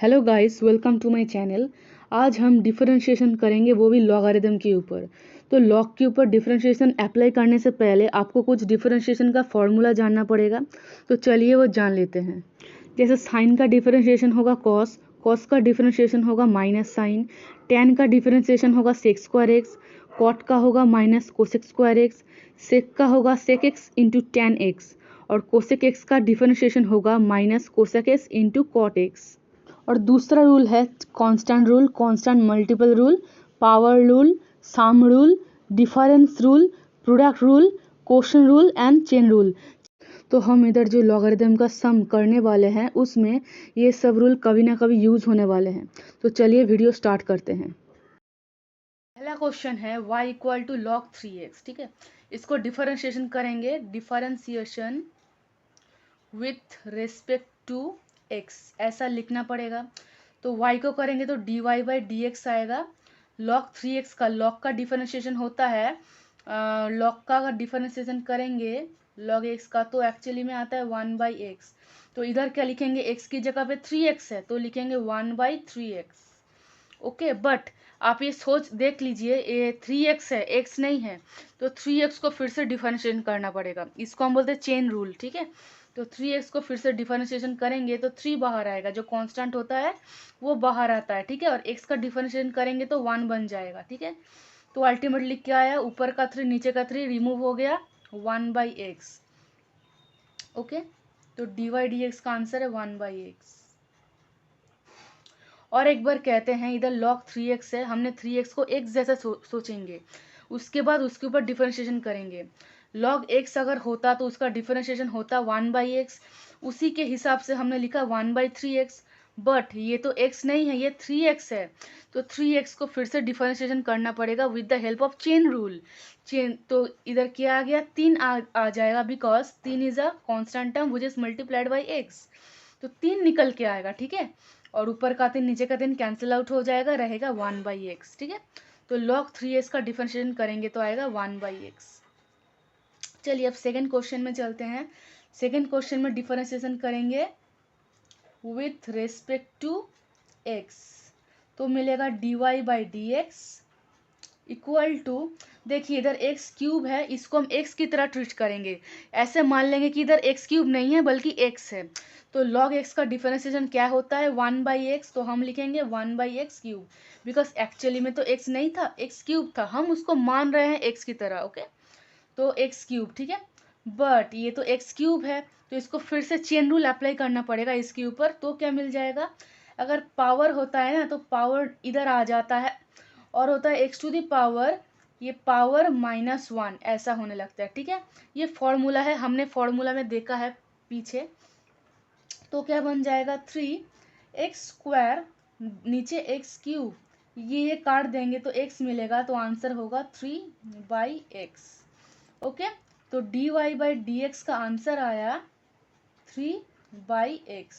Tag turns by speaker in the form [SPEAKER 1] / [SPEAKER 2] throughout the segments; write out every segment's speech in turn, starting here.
[SPEAKER 1] Hello guys, welcome to my channel. आज हम differentiation करेंगे, वो भी लॉगरिदम के ऊपर। तो लॉग के ऊपर डिफरेंशिएशन अप्लाई करने से पहले आपको कुछ डिफरेंशिएशन का फॉर्मूला जानना पड़ेगा। तो चलिए वो जान लेते हैं। जैसे साइन का डिफरेंशिएशन होगा कॉस, कॉस का डिफरेंशिएशन होगा माइनस साइन, टेन का डिफरेंशिएशन होगा सेक स्क्वायर एक्स, कॉट का होगा minus cosec square x, sec का होगा sec x into tan x, और कोसेक एक्स का डिफरेंशिएशन होगा minus cosec x into cot x. और दूसरा रूल है constant rule, constant multiple rule, power rule, sum rule, difference rule, product rule, quotient rule and chain rule. तो हम इधर जो लॉगरिदम का सम करने वाले हैं उसमें ये सब रूल कभी ना कभी यूज होने वाले हैं। तो चलिए वीडियो स्टार्ट करते हैं। पहला क्वेश्चन है y equal to log 3x। ठीक है, इसको डिफरेंशिएशन करेंगे, differentiation with respect to x ऐसा लिखना पड़ेगा। तो y को करेंगे तो dy बाई डी एक्स आएगा। log 3x का, log का डिफरेंशिएशन होता है, log का डिफरेंशिएशन करेंगे log x का तो एक्चुअली में आता है 1/x। तो इधर क्या लिखेंगे, x की जगह पे 3x है तो लिखेंगे 1/3x। ओके, बट आप ये सोच देख लीजिए, ये 3x है, x नहीं है, तो 3x को फिर से डिफरेंशिएशन करना पड़ेगा। इसको हम बोलते हैं चेन रूल। ठीक है, तो 3x को फिर से डिफरेंशिएशन करेंगे तो 3 बाहर आएगा, जो कांस्टेंट होता है वो बाहर आता है। ठीक है, और x का डिफरेंशिएशन करेंगे तो 1 बन जाएगा। ठीक है, तो अल्टीमेटली क्या आया, ऊपर का 3 नीचे का 3 रिमूव हो गया, 1/x। ओके, तो dy dx का आंसर है 1/x। और एक बार कहते हैं, इधर log 3x है, हमने 3x को x जैसा सोचेंगे, उसके बाद उसके ऊपर डिफरेंशिएशन करेंगे। log x अगर होता तो उसका डिफरेंशिएशन होता 1/x, उसी के हिसाब से हमने लिखा 1/3x। बट ये तो x नहीं है, ये 3x है, तो 3x को फिर से डिफरेंशिएशन करना पड़ेगा with the help of chain rule. Chain, तो इधर क्या आ गया, 3 आ जाएगा, because 3 is a constant term which is multiplied by x। तो 3 निकल के आएगा। ठीक है, और ऊपर का 3 नीचे का 3 कैंसिल आउट हो जाएगा, रहेगा 1/x। ठीक है, तो log 3x का डिफरेंशिएशन करेंगे तो आएगा 1/x। चलिए अब सेकंड क्वेश्चन में चलते हैं। सेकंड क्वेश्चन में डिफरेंशिएशन करेंगे विथ रेस्पेक्ट टू x, तो मिलेगा dy by D x equal to, देखिए इधर एक्स क्यूब है, इसको हम एक्स की तरह ट्रीट करेंगे। ऐसे मान लेंगे कि इधर एक्स क्यूब नहीं है बल्कि एक्स है, तो लॉग एक्स का डिफरेंशिएशन क्या होता है, 1/x, तो हम लिखेंगे 1/x क्यूब, बिकॉज एक्चुअली में तो एक्स नहीं था, एक्स क्यूब था, हम उसको मान रहे हैं एक्स की तरह। ओके, तो एक्स क्यूब। ठीक है, बट ये तो एक्स क्यूब है, तो इसको फिर से चेन रूल अप्लाई करना पड़ेगा इसके ऊपर। तो क्या मिल जाएगा, अगर पावर होता है ना तो पावर इधर आ जाता है, और होता है एक्स टू द पावर, ये पावर -1 ऐसा होने लगता है। ठीक है, ये फॉर्मूला है, हमने फॉर्मूला में देखा है पीछे। तो क्या बन जाएगा, 3x², नीचे एक्स क्यूब, ये काट देंगे तो x मिलेगा, तो आंसर होगा 3/x। ओके, तो dy बाई डी एक्स का आंसर आया 3/x।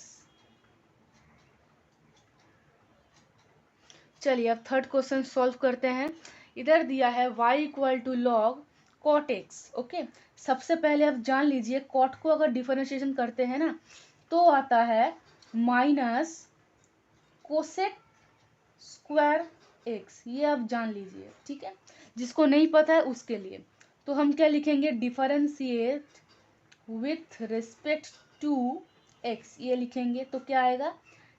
[SPEAKER 1] चलिए अब थर्ड क्वेश्चन सॉल्व करते हैं। इधर दिया है y equal to log cot x. Okay, सबसे पहले आप जान लीजिए, कॉट को अगर डिफरेंशिएशन करते हैं ना तो आता है माइनस कोसेक स्क्वायर एक्स, ये आप जान लीजिए। ठीक है, जिसको नहीं पता है उसके लिए, तो हम क्या लिखेंगे, differentiate with respect to x, ये लिखेंगे तो क्या आएगा,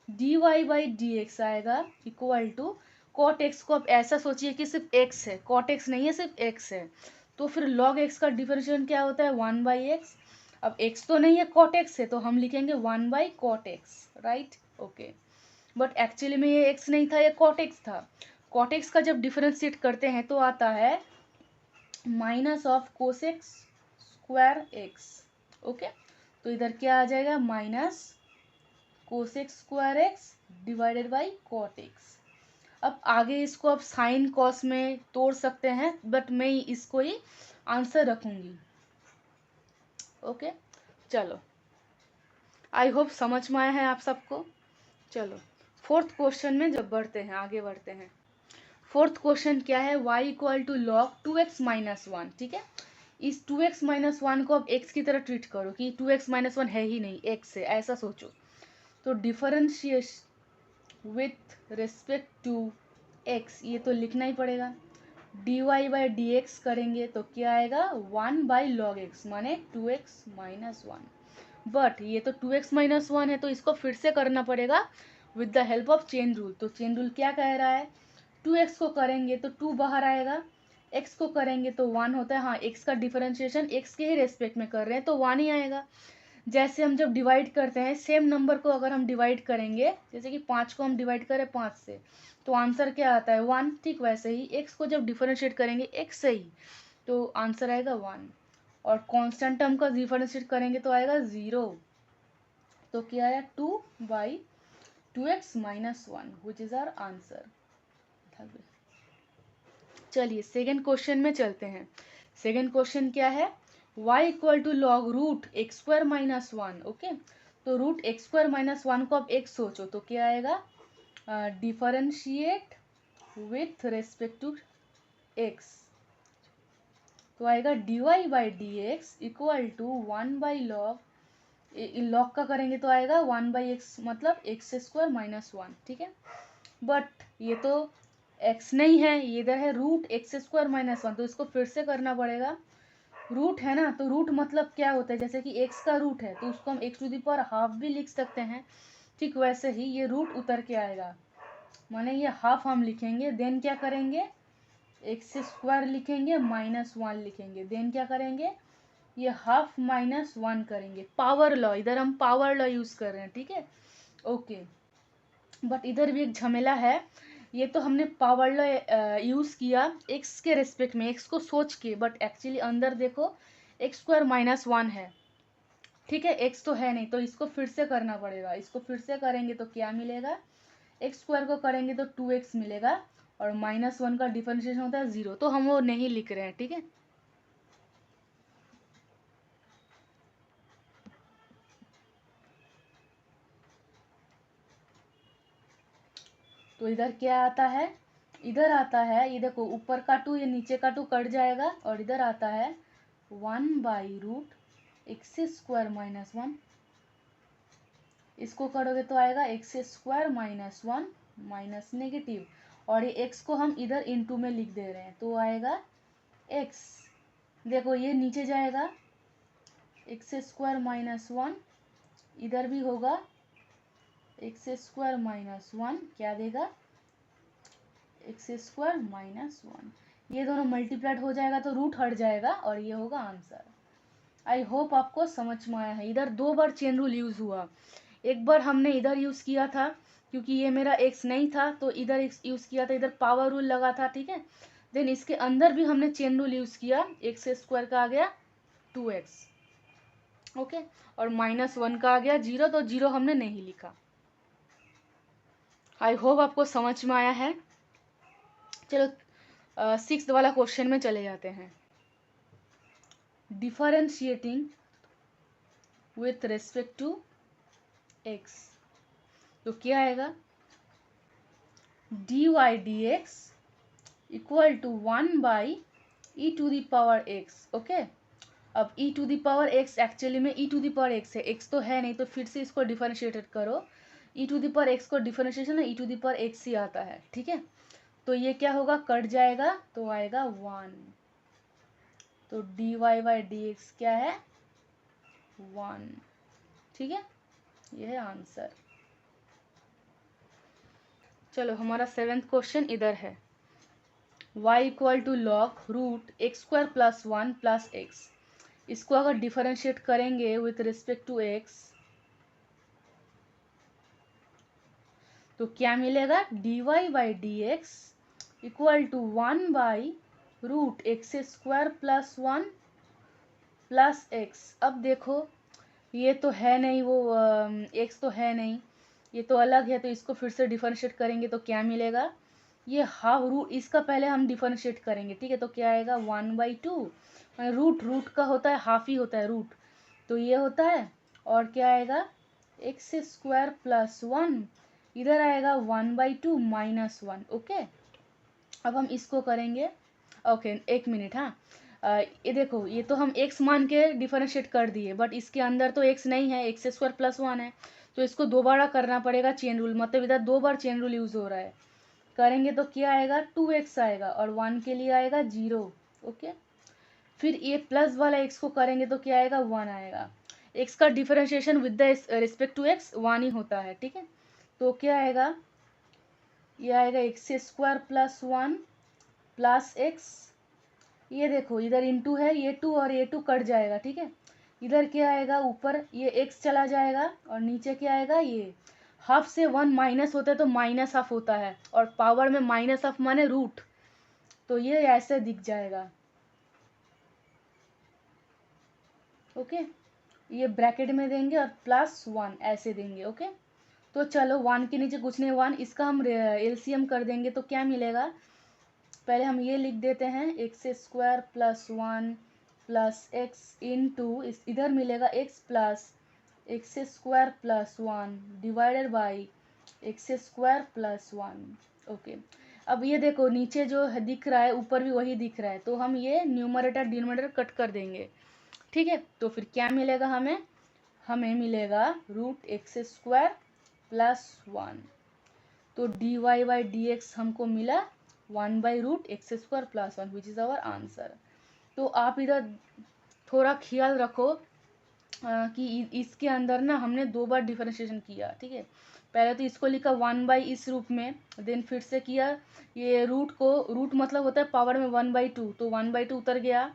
[SPEAKER 1] dy बाई डी एक्स आएगा इक्वल टू, कॉट एक्स को आप ऐसा सोचिए कि सिर्फ x है, कॉट एक्स नहीं है, सिर्फ x है, तो फिर log x का डिफरेंशिएशन क्या होता है, 1/x। अब x तो नहीं है, कॉट एक्स है, तो हम लिखेंगे 1/cot x, right. Okay, but actually में ये x नहीं था, ये cot x था। cot x का जब डिफरेंशिएट करते हैं तो आता है minus of cosec square x. Okay, तो इधर क्या आ जाएगा, minus cosec square x divided by cot x. अब आगे इसको आप साइन कॉस में तोड़ सकते हैं, बट मैं इसको ही आंसर रखूंगी। ओके, चलो, आई होप समझ में आया है आप सबको। चलो फोर्थ क्वेश्चन में जब बढ़ते हैं, आगे बढ़ते हैं। फोर्थ क्वेश्चन क्या है, y equal to log 2x minus 1। ठीक है, इस 2x माइनस 1 को आप x की तरह ट्रीट करो कि 2x माइनस 1 है ही नहीं, x है, ऐसा सोचो। तो विथ रिस्पेक्ट टू एक्स, ये तो लिखना ही पड़ेगा। D y by D x करेंगे तो क्या आएगा 1/log x, माने 2x माइनस 1। बट ये तो 2x माइनस 1 है, तो इसको फिर से करना पड़ेगा with the help of chain rule. तो चेन रूल क्या कह रहा है, 2x को करेंगे तो 2 बाहर आएगा, x को करेंगे तो 1 होता है। हाँ, x का डिफरेंशिएशन x के ही रेस्पेक्ट में कर रहे हैं तो 1 ही आएगा। जैसे हम जब डिवाइड करते हैं सेम नंबर को, अगर हम डिवाइड करेंगे, जैसे कि 5 को हम डिवाइड करें 5 से, तो आंसर क्या आता है 1। ठीक वैसे ही x को जब डिफरेंशिएट करेंगे x से ही, तो आंसर आएगा 1। और कांस्टेंट टर्म का डिफरेंशिएट करेंगे तो आएगा 0। तो क्या आया 2/2x minus 1 which is our answer. चलिए सेकेंड क्वेश्चन में चलते हैं। सेकेंड क्वेश्चन क्या है, y equal to log root x square minus 1। Okay, तो रूट एक्स स्क्वायर माइनस 1 को अब x सोचो तो क्या आएगा, differentiate with respect to x, तो आएगा dy by D x equal to 1/log, log का करेंगे तो आएगा 1/x, मतलब एक्स स्क्वायर माइनस 1। ठीक है, बट ये तो x नहीं है, ये इधर है रूट एक्स स्क्वायर माइनस 1, तो इसको फिर से करना पड़ेगा। रूट है ना, तो रूट मतलब क्या होता है, जैसे कि x का रूट है तो उसको हम x⁻½ भी लिख सकते हैं। ठीक वैसे ही ये रूट उतर के आएगा, माने ये हाफ हम लिखेंगे, देन क्या करेंगे एक्स स्क्वायर लिखेंगे माइनस 1 लिखेंगे, देन क्या करेंगे ये हाफ माइनस 1 करेंगे। पावर लॉ, इधर हम पावर लॉ यूज कर रहे हैं। ठीक है, ओके, बट इधर भी एक झमेला है। ये तो हमने पावर लॉ यूज किया एक्स के रेस्पेक्ट में, एक्स को सोच के, बट एक्चुअली अंदर देखो एक्स स्क्वायर माइनस 1 है। ठीक है, एक्स तो है नहीं, तो इसको फिर से करना पड़ेगा। इसको फिर से करेंगे तो क्या मिलेगा, एक्स स्क्वायर को करेंगे तो 2x मिलेगा, और माइनस 1 का डिफरेंशिएशन होता है 0, तो हम वो नहीं लिख रहे हैं। ठीक है, तो इधर क्या आता है, इधर आता है, ये देखो ऊपर का 2 ये नीचे का 2 कट जाएगा, और इधर आता है 1/√एक्स स्क्वायर माइनस 1। इसको करोगे तो आएगा x square minus 1 minus negative, और ये एक्स को हम इधर इनटू में लिख दे रहे हैं तो आएगा एक्स, देखो ये नीचे जाएगा एक्स स्क्वायर माइनस 1, इधर भी होगा एक्स स्क्वायर माइनस 1, क्या देगा एक्स स्क्वायर माइनस 1। ये दोनों मल्टीप्लाइड हो जाएगा तो रूट हट जाएगा, और ये होगा आंसर। आई होप आपको समझ में आया है। इधर 2 बार चेन रूल यूज हुआ, एक बार हमने इधर यूज किया था क्योंकि ये मेरा एक्स नहीं था तो इधर यूज किया था, इधर पावर रूल लगा था। ठीक है, देन इसके अंदर भी हमने चेन रूल यूज किया, एक्स स्क्वायर का आ गया 2x, ओके, और माइनस 1 का आ गया 0, तो 0 हमने नहीं लिखा। आई होप आपको समझ में आया है। चलो 6th वाला क्वेश्चन में चले जाते हैं। Differentiating with respect to x, तो क्या आएगा dy dx equal to 1/e⁻x। Okay, अब e⁻x एक्चुअली में e⁻x है, x तो है नहीं, तो फिर से इसको डिफरेंशिएटेड करो, e⁻x को डिफरेंशिएशन e⁻x ही आता है। ठीक है, तो ये क्या होगा कट जाएगा तो आएगा 1, तो dy बाई dx क्या है 1। ठीक है, ये है आंसर। चलो हमारा 7th क्वेश्चन इधर है, y equal to log root x square plus 1 plus x. इसको अगर डिफरेंशिएट करेंगे विथ रिस्पेक्ट टू x तो क्या मिलेगा dy by D x equal to 1/√एक्स स्क्वायर प्लस 1 प्लस एक्स। अब देखो ये तो है नहीं, वो x तो है नहीं, ये तो अलग है, तो इसको फिर से डिफरेंशिएट करेंगे तो क्या मिलेगा, ये हाफ रूट, इसका पहले हम डिफरेंशिएट करेंगे। ठीक है, तो क्या आएगा 1/2, रूट का होता है हाफ ही होता है रूट, तो ये होता है, और क्या आएगा एक्स स्क्वायर प्लस 1, इधर आएगा 1/2 माइनस 1। ओके, अब हम इसको करेंगे, ओके एक मिनट, हाँ ये देखो ये तो हम x मान के डिफरेंशिएट कर दिए, बट इसके अंदर तो x नहीं है, एक्स स्क्वायर प्लस 1 है, तो इसको दोबारा करना पड़ेगा चेन रूल, मतलब इधर 2 बार चेन रूल यूज़ हो रहा है। करेंगे तो क्या आएगा, 2x आएगा और 1 के लिए आएगा 0। ओके, फिर ये प्लस वाला x को करेंगे तो क्या आएगा, 1 आएगा। x का differentiation with the respect to x 1 ही होता है, ठीक है। तो क्या आएगा, ये आएगा x² प्लस 1 प्लस x, ये देखो इधर इंटू है, ये 2 और ये 2 कट जाएगा, ठीक है। इधर क्या आएगा, ऊपर ये x चला जाएगा और नीचे क्या आएगा, ये हाफ से 1 माइनस होता है तो माइनस हाफ होता है, और पावर में माइनस हाफ माने रूट, तो ये ऐसे दिख जाएगा। ओके, ये ब्रैकेट में देंगे और प्लस 1 ऐसे देंगे। ओके, तो चलो 1 के नीचे कुछ नहीं, 1, इसका हम एलसीएम कर देंगे तो क्या मिलेगा, पहले हम ये लिख देते हैं, x² plus 1 plus x into इधर मिलेगा x plus x² plus 1 divided by x² plus 1। Okay, अब ये देखो नीचे जो दिख रहा है ऊपर भी वही दिख रहा है, तो हम ये न्यूमरेटर डिनोमिनेटर कट कर देंगे, ठीक है। तो फिर क्या मिलेगा हमें, हमें मिलेगा √x² प्लस 1, तो dy बाई डी एक्स हमको मिला 1/√x² plus 1 which is our answer. तो आप इधर थोड़ा ख्याल रखो कि इसके अंदर ना हमने 2 बार डिफरेंशिएशन किया, ठीक है। पहले तो इसको लिखा 1 इस रूप में, देन फिर से किया ये रूट को, रूट मतलब होता है पावर में 1/2, तो 1/2 उतर गया,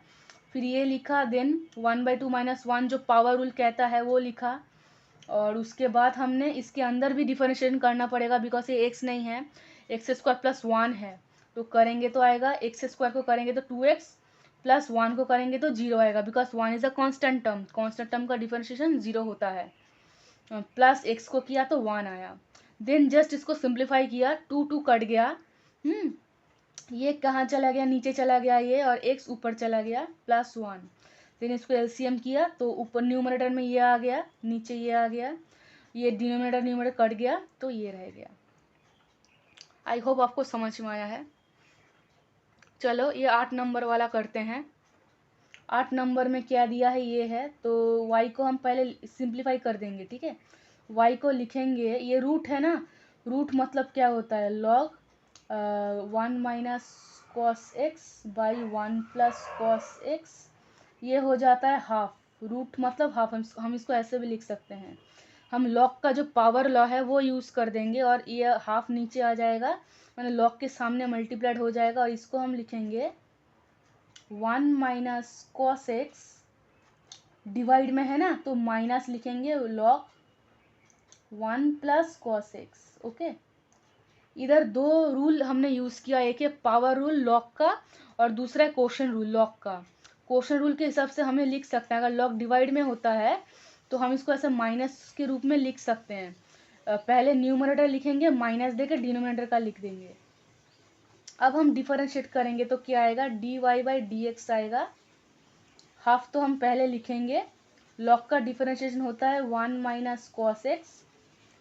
[SPEAKER 1] फिर ये लिखा, देन 1/2 माइनस 1 जो पावर रूल कहता है वो लिखा, और उसके बाद हमने इसके अंदर भी डिफरेंशिएशन करना पड़ेगा बिकॉज ये x नहीं है, x² प्लस 1 है, तो करेंगे तो आएगा x² को करेंगे तो 2x प्लस 1 को करेंगे तो 0 आएगा, because 1 is a constant term, constant term का डिफरेंशिएशन 0 होता है। प्लस x को किया तो 1 आया, देन जस्ट इसको सिंप्लीफाई किया, 2 कट गया, ये कहाँ चला गया, नीचे चला गया ये, और x ऊपर चला गया प्लस 1, देन इसको एलसीएम किया तो ऊपर न्यूमरेटर में ये आ गया, नीचे ये आ गया, ये डिनोमिनेटर कट गया तो ये रह गया। आई होप आपको समझ में आया है। चलो ये 8 नंबर वाला करते हैं। 8 नंबर में क्या दिया है, ये है, तो y को हम पहले सिंप्लीफाई कर देंगे, ठीक है। y को लिखेंगे, ये रूट है ना, रूट मतलब क्या होता है, log 1 minus cos x by 1 plus cos x, ये हो जाता है हाफ, रूट मतलब हाफ, हम इसको ऐसे भी लिख सकते हैं। हम लॉग का जो पावर लॉ है वो यूज़ कर देंगे और ये हाफ नीचे आ जाएगा, मैंने लॉग के सामने मल्टीप्लाइड हो जाएगा, और इसको हम लिखेंगे 1 माइनस कॉस एक्स, डिवाइड में है ना तो माइनस लिखेंगे log 1 plus cos x. Okay, इधर 2 रूल हमने यूज़ किया, एक है पावर रूल लॉग का और दूसरा है क्वोशंट रूल लॉग का। क्वोशंट रूल के हिसाब से हमें लिख सकते हैं, अगर लॉग डिवाइड में होता है तो हम इसको ऐसे माइनस के रूप में लिख सकते हैं। पहले न्यूमरेटर लिखेंगे, माइनस देकर डिनोमिनेटर का लिख देंगे। अब हम डिफरेंशिएट करेंगे तो क्या आएगा, dy बाई डी एक्स आएगा, हाफ तो हम पहले लिखेंगे, लॉग का डिफरेंशिएशन होता है 1 minus cos x,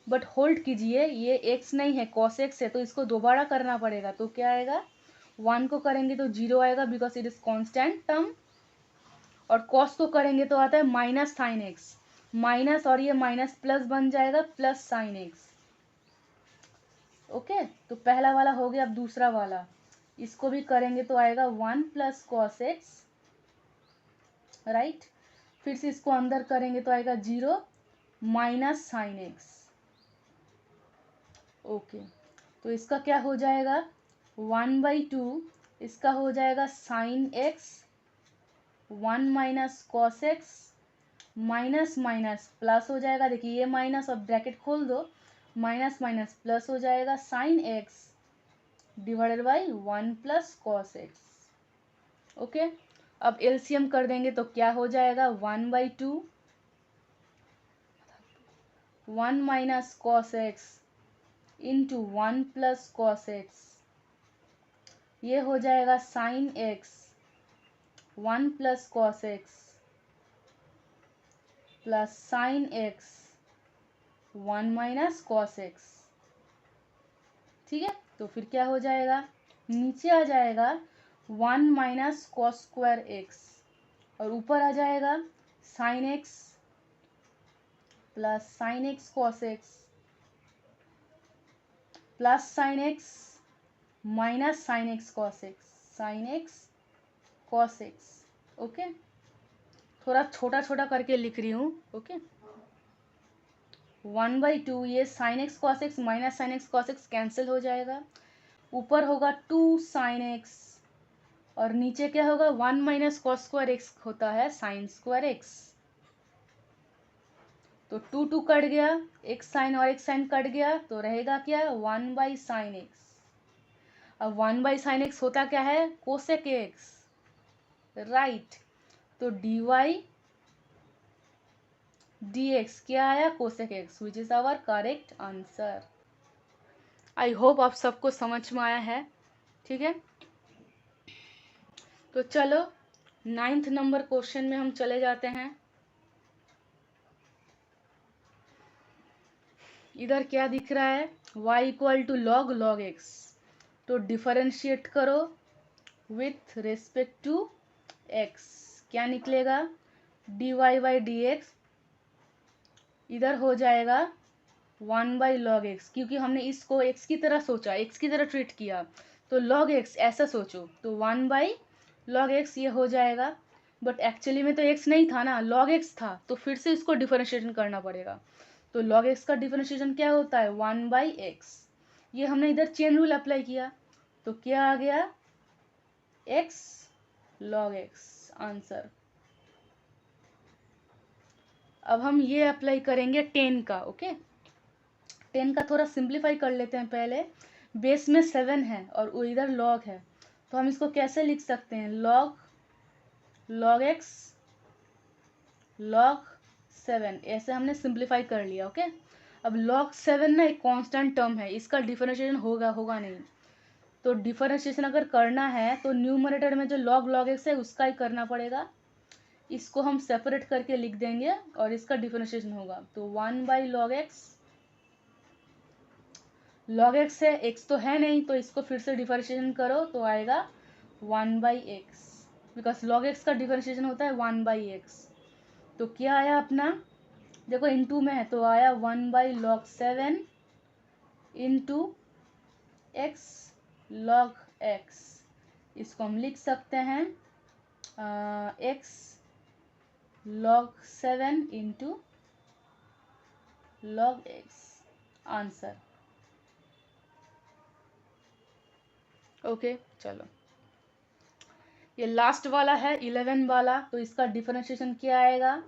[SPEAKER 1] but hold कीजिए ये x नहीं है cos x है, तो इसको दोबारा करना पड़ेगा, तो क्या आएगा, 1 को करेंगे तो 0 आएगा because it is constant term, और cos को करेंगे तो आता है माइनस साइन एक्स, माइनस और ये माइनस प्लस बन जाएगा प्लस साइन एक्स। ओके, तो पहला वाला हो गया, अब दूसरा वाला, इसको भी करेंगे तो आएगा 1 प्लस कॉस एक्स, राइट, फिर से इसको अंदर करेंगे तो आएगा 0 माइनस साइन एक्स। ओके, तो इसका क्या हो जाएगा, 1/2, इसका हो जाएगा sine x, 1 minus cos x, minus minus plus हो जाएगा, देखिए ये माइनस और ब्रैकेट खोल दो, माइनस माइनस प्लस हो जाएगा, sine x divided by 1 plus cos x. Okay, अब एलसीएम कर देंगे तो क्या हो जाएगा, 1/2, 1 minus cos x into 1 plus cos x, ये हो जाएगा sine x 1 plus cos x plus sine x 1 minus cos x, ठीक है। तो फिर क्या हो जाएगा, नीचे आ जाएगा 1 माइनस कॉस स्क्वायर एक्स, और ऊपर आ जाएगा sine x plus sine x cos x plus sine x minus sine x cos x, sine x cos x. Okay, थोड़ा छोटा छोटा करके लिख रही हूँ। ओके, 1/2 ये sine x cos x minus sine x cos x cancel हो जाएगा, ऊपर होगा 2 साइन एक्स और नीचे क्या होगा 1 माइनस कॉस स्क्वायर एक्स होता है साइन स्क्वायर एक्स। तो 2 कट गया, एक साइन और एक साइन कट गया तो रहेगा क्या 1/sin एक्स। अब 1/sin x होता क्या है कोसेक एक्स, राइट। तो dy dx क्या आया cosec x, which is our correct answer. I hope आप सबको समझ में आया है, ठीक है। तो चलो 9th नंबर क्वेश्चन में हम चले जाते हैं। इधर क्या दिख रहा है y equal to log x, तो डिफरेंशिएट करो विथ रेस्पेक्ट टू x, क्या निकलेगा dy/dx इधर हो जाएगा 1/log x, क्योंकि हमने इसको x की तरह सोचा, x की तरह ट्रीट किया, तो log x ऐसा सोचो तो 1/log x ये हो जाएगा। बट एक्चुअली में तो x नहीं था ना, log x था, तो फिर से इसको डिफरेंशिएशन करना पड़ेगा। तो log x का डिफरेंशिएशन क्या होता है 1/x, ये हमने इधर चेन रूल अप्लाई किया तो क्या आ गया x log x आंसर। अब हम ये अप्लाई करेंगे 10 का। ओके, 10 का थोड़ा सिंप्लीफाई कर लेते हैं पहले। बेस में 7 है और वो इधर log है, तो हम इसको कैसे लिख सकते हैं log x log 7, ऐसे हमने सिंप्लीफाई कर लिया। ओके, अब log 7 ना एक कांस्टेंट टर्म है, इसका डिफरेंशिएशन होगा नहीं, तो डिफरेंशिएशन अगर करना है तो न्यूमरेटर में जो log x है उसका ही करना पड़ेगा। इसको हम सेपरेट करके लिख देंगे और इसका डिफरेंशिएशन होगा, तो 1/log x log x है, x तो है नहीं, तो इसको फिर से डिफरेंशिएशन करो तो आएगा 1/x, बिकॉज log x का डिफरेंशिएशन होता है 1/x। तो क्या आया अपना, देखो इनटू में है तो आया 1/log 7 into x log x। इसको हम लिख सकते हैं x log 7 into log x answer. Okay, चलो ये लास्ट वाला है 11 वाला, तो इसका डिफरेंशिएशन क्या आएगा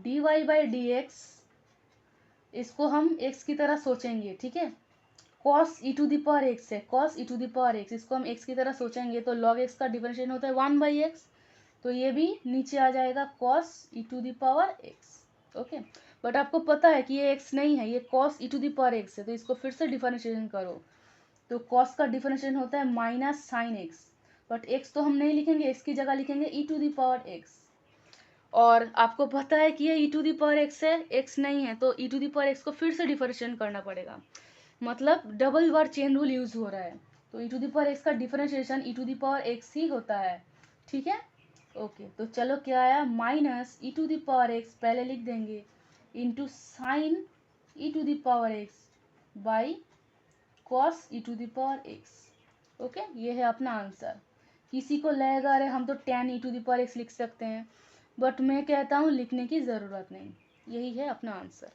[SPEAKER 1] dy/dx, इसको हम x की तरह सोचेंगे, ठीक है। cos e⁻x है, cos e⁻x इसको हम x की तरह सोचेंगे तो log x का डिफरेंशिएशन होता है 1/x, तो ये भी नीचे आ जाएगा cos e⁻x। ओके, बट आपको पता है कि ये x नहीं है, ये cos e⁻x है, तो इसको फिर से डिफरेंशिएशन करो तो cos का डिफरेंशिएशन होता है minus sine x, but x तो हम नहीं लिखेंगे, x की जगह लिखेंगे e⁻x। और आपको पता है कि ये e⁻x है, x नहीं है, तो e⁻x को फिर से डिफरेंशिएशन करना पड़ेगा, मतलब डबल बार चेन रूल यूज हो रहा है, तो e⁻x का डिफरेंशिएशन e⁻x ही होता है, ठीक है। ओके, तो चलो क्या आया माइनस e⁻x पहले लिख देंगे into sine e⁻x by cos e⁻x। Okay, ये है अपना आंसर। किसी को लगेगा अरे हम तो tan e⁻x लिख सकते हैं, बट मैं कहता हूँ लिखने की ज़रूरत नहीं, यही है अपना आंसर।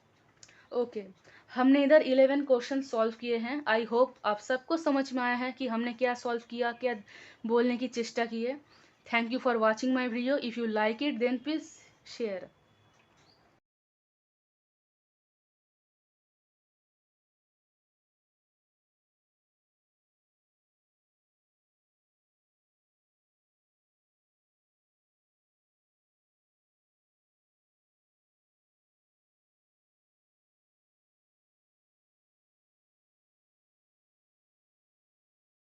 [SPEAKER 1] ओके, हमने इधर 11 क्वेश्चन सॉल्व किए हैं। आई होप आप सबको समझ में आया है कि हमने क्या सॉल्व किया, क्या बोलने की चेष्टा की है। Thank you for watching my video. If you like it then please share.